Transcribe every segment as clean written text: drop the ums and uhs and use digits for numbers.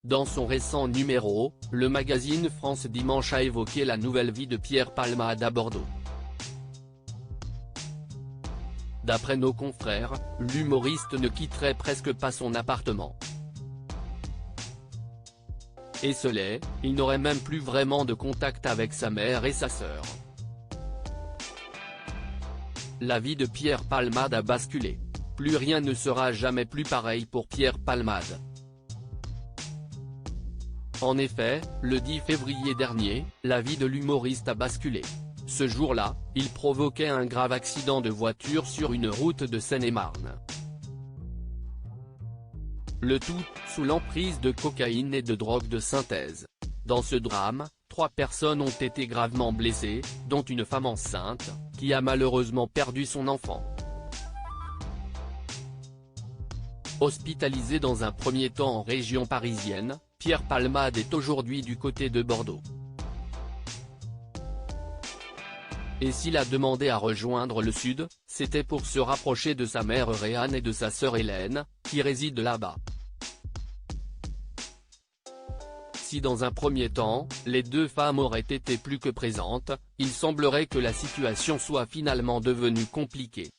Dans son récent numéro, le magazine France Dimanche a évoqué la nouvelle vie de Pierre Palmade à Bordeaux. D'après nos confrères, l'humoriste ne quitterait presque pas son appartement. Esselé, il n'aurait même plus vraiment de contact avec sa mère et sa sœur. La vie de Pierre Palmade a basculé. Plus rien ne sera jamais plus pareil pour Pierre Palmade. En effet, le 10 février dernier, la vie de l'humoriste a basculé. Ce jour-là, il provoquait un grave accident de voiture sur une route de Seine-et-Marne. Le tout, sous l'emprise de cocaïne et de drogue de synthèse. Dans ce drame, 3 personnes ont été gravement blessées, dont une femme enceinte, qui a malheureusement perdu son enfant. Hospitalisé dans un premier temps en région parisienne, Pierre Palmade est aujourd'hui du côté de Bordeaux. Et s'il a demandé à rejoindre le sud, c'était pour se rapprocher de sa mère Réanne et de sa sœur Hélène, qui résident là-bas. Si dans un premier temps, les 2 femmes auraient été plus que présentes, il semblerait que la situation soit finalement devenue compliquée.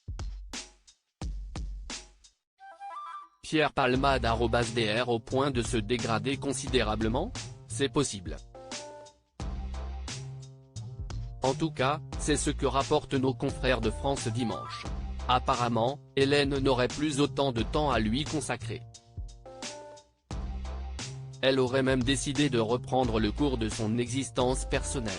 Pierre Palmade _dr au point de se dégrader considérablement? C'est possible. En tout cas, c'est ce que rapportent nos confrères de France Dimanche. Apparemment, Hélène n'aurait plus autant de temps à lui consacrer. Elle aurait même décidé de reprendre le cours de son existence personnelle.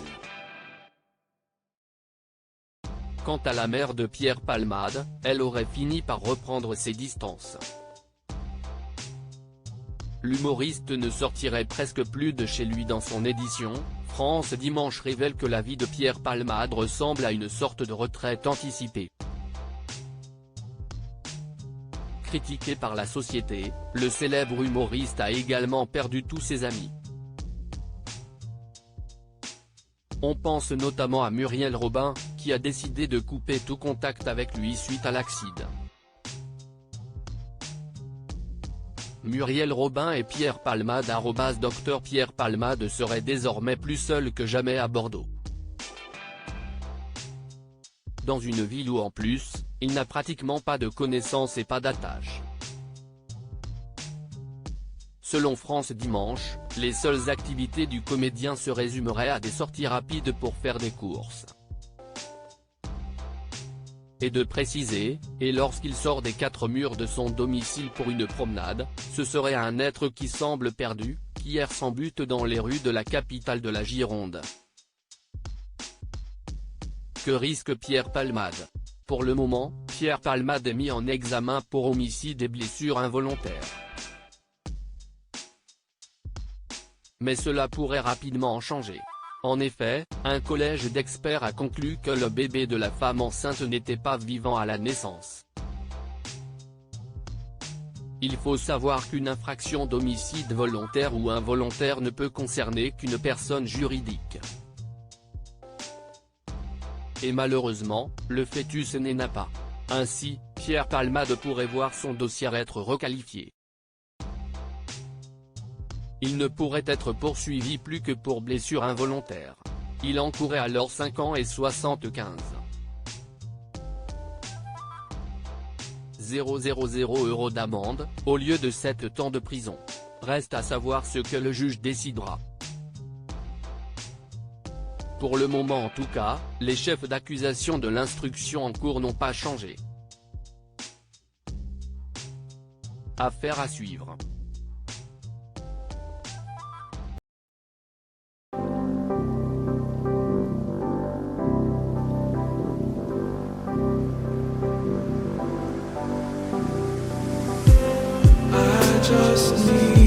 Quant à la mère de Pierre Palmade, elle aurait fini par reprendre ses distances. L'humoriste ne sortirait presque plus de chez lui. Dans son édition, France Dimanche révèle que la vie de Pierre Palmade ressemble à une sorte de retraite anticipée. Critiqué par la société, le célèbre humoriste a également perdu tous ses amis. On pense notamment à Muriel Robin, qui a décidé de couper tout contact avec lui suite à l'accident. Muriel Robin et Pierre Palmade _Dr Pierre Palmade serait désormais plus seul que jamais à Bordeaux. Dans une ville où en plus, il n'a pratiquement pas de connaissances et pas d'attaches. Selon France Dimanche, les seules activités du comédien se résumeraient à des sorties rapides pour faire des courses. Et de préciser, et lorsqu'il sort des 4 murs de son domicile pour une promenade, ce serait un être qui semble perdu, qui erre sans but dans les rues de la capitale de la Gironde. Que risque Pierre Palmade? Pour le moment, Pierre Palmade est mis en examen pour homicide et blessures involontaires. Mais cela pourrait rapidement changer. En effet, un collège d'experts a conclu que le bébé de la femme enceinte n'était pas vivant à la naissance. Il faut savoir qu'une infraction d'homicide volontaire ou involontaire ne peut concerner qu'une personne juridique. Et malheureusement, le fœtus n'est né pas. Ainsi, Pierre Palmade pourrait voir son dossier être requalifié. Il ne pourrait être poursuivi plus que pour blessure involontaire. Il encourait alors 5 ans et 75 000 € d'amende, au lieu de 7 ans de prison. Reste à savoir ce que le juge décidera. Pour le moment en tout cas, les chefs d'accusation de l'instruction en cours n'ont pas changé. Affaire à suivre. Just need